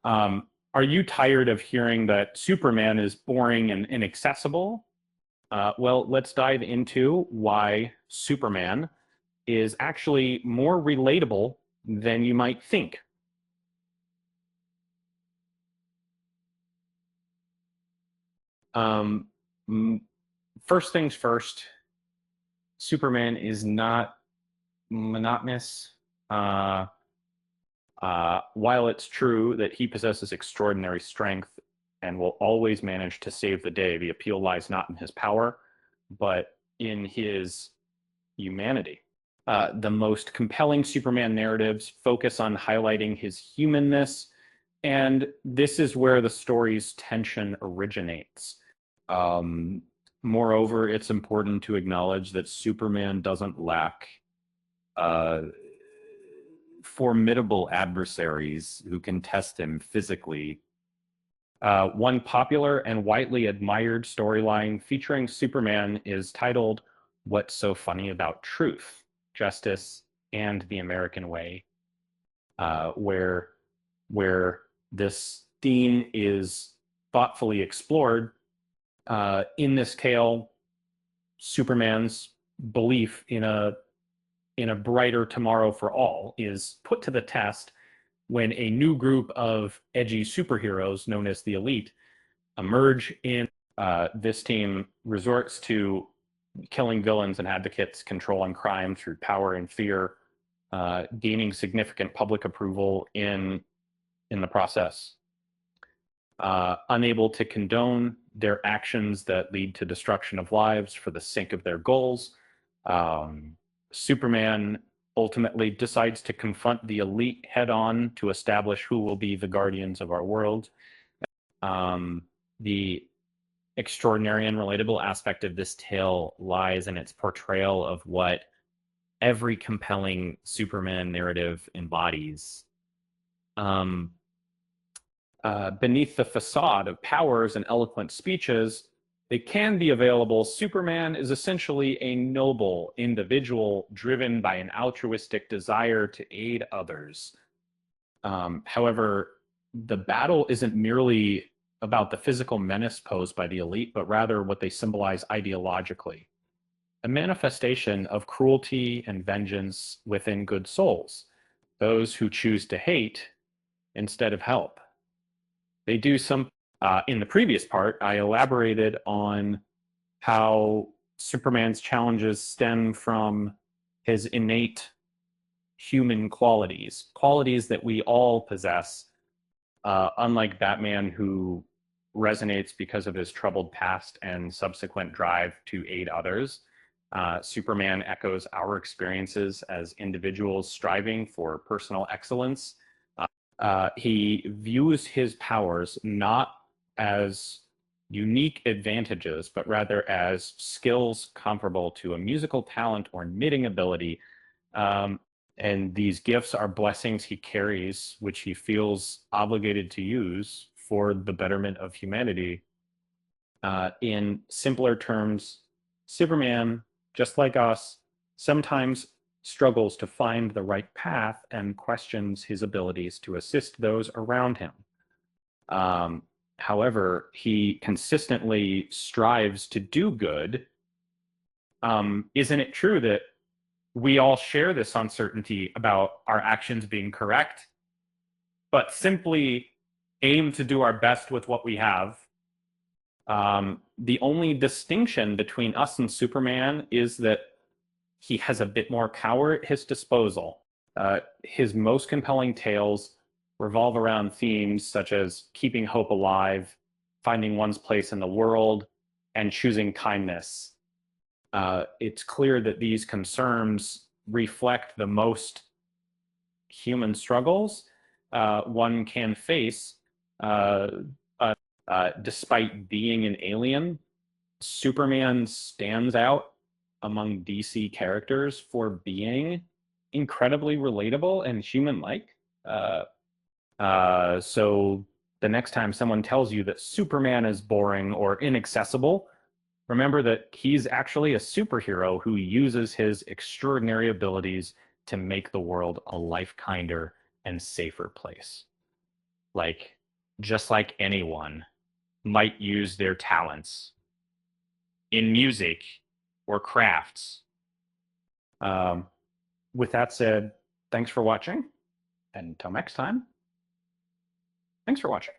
Are you tired of hearing that Superman is boring and inaccessible? Well, let's dive into why Superman is actually more relatable than you might think. Um, First things first, Superman is not monotonous. Uh, while it's true that he possesses extraordinary strength and will always manage to save the day, the appeal lies not in his power, but in his humanity. The most compelling Superman narratives focus on highlighting his humanness, and this is where the story's tension originates. Um, Moreover, it's important to acknowledge that Superman doesn't lack uh, formidable adversaries who can test him physically. One popular and widely admired storyline featuring Superman is titled What's So Funny About Truth, Justice, and the American Way, where, where this theme is thoughtfully explored. In this tale, Superman's belief in a brighter tomorrow for all is put to the test when a new group of edgy superheroes known as the Elite emerge in. This team resorts to killing villains and advocates, controlling crime through power and fear, gaining significant public approval in the process. Unable to condone their actions that lead to destruction of lives for the sake of their goals, Superman ultimately decides to confront the Elite head on to establish who will be the guardians of our world. The extraordinary and relatable aspect of this tale lies in its portrayal of what every compelling Superman narrative embodies. Um, Beneath the facade of powers and eloquent speeches, they can be available. Superman is essentially a noble individual driven by an altruistic desire to aid others. However, the battle isn't merely about the physical menace posed by the Elite, but rather what they symbolize ideologically, a manifestation of cruelty and vengeance within good souls, those who choose to hate instead of help. They do some, in the previous part, I elaborated on how Superman's challenges stem from his innate human qualities, qualities that we all possess, unlike Batman, who resonates because of his troubled past and subsequent drive to aid others. Superman echoes our experiences as individuals striving for personal excellence. He views his powers not as unique advantages, but rather as skills comparable to a musical talent or knitting ability. And these gifts are blessings he carries, which he feels obligated to use for the betterment of humanity. In simpler terms, Superman, just like us, sometimes struggles to find the right path and questions his abilities to assist those around him. However, he consistently strives to do good. Isn't it true that we all share this uncertainty about our actions being correct, but simply aim to do our best with what we have? The only distinction between us and Superman is that he has a bit more power at his disposal. His most compelling tales revolve around themes such as keeping hope alive, finding one's place in the world, and choosing kindness. It's clear that these concerns reflect the most human struggles one can face. Despite being an alien, Superman stands out among DC characters for being incredibly relatable and human-like. So the next time someone tells you that Superman is boring or inaccessible, remember that he's actually a superhero who uses his extraordinary abilities to make the world a life kinder and safer place. Like, just like anyone might use their talents in music or crafts. Um, with that said, thanks for watching. And until next time, thanks for watching.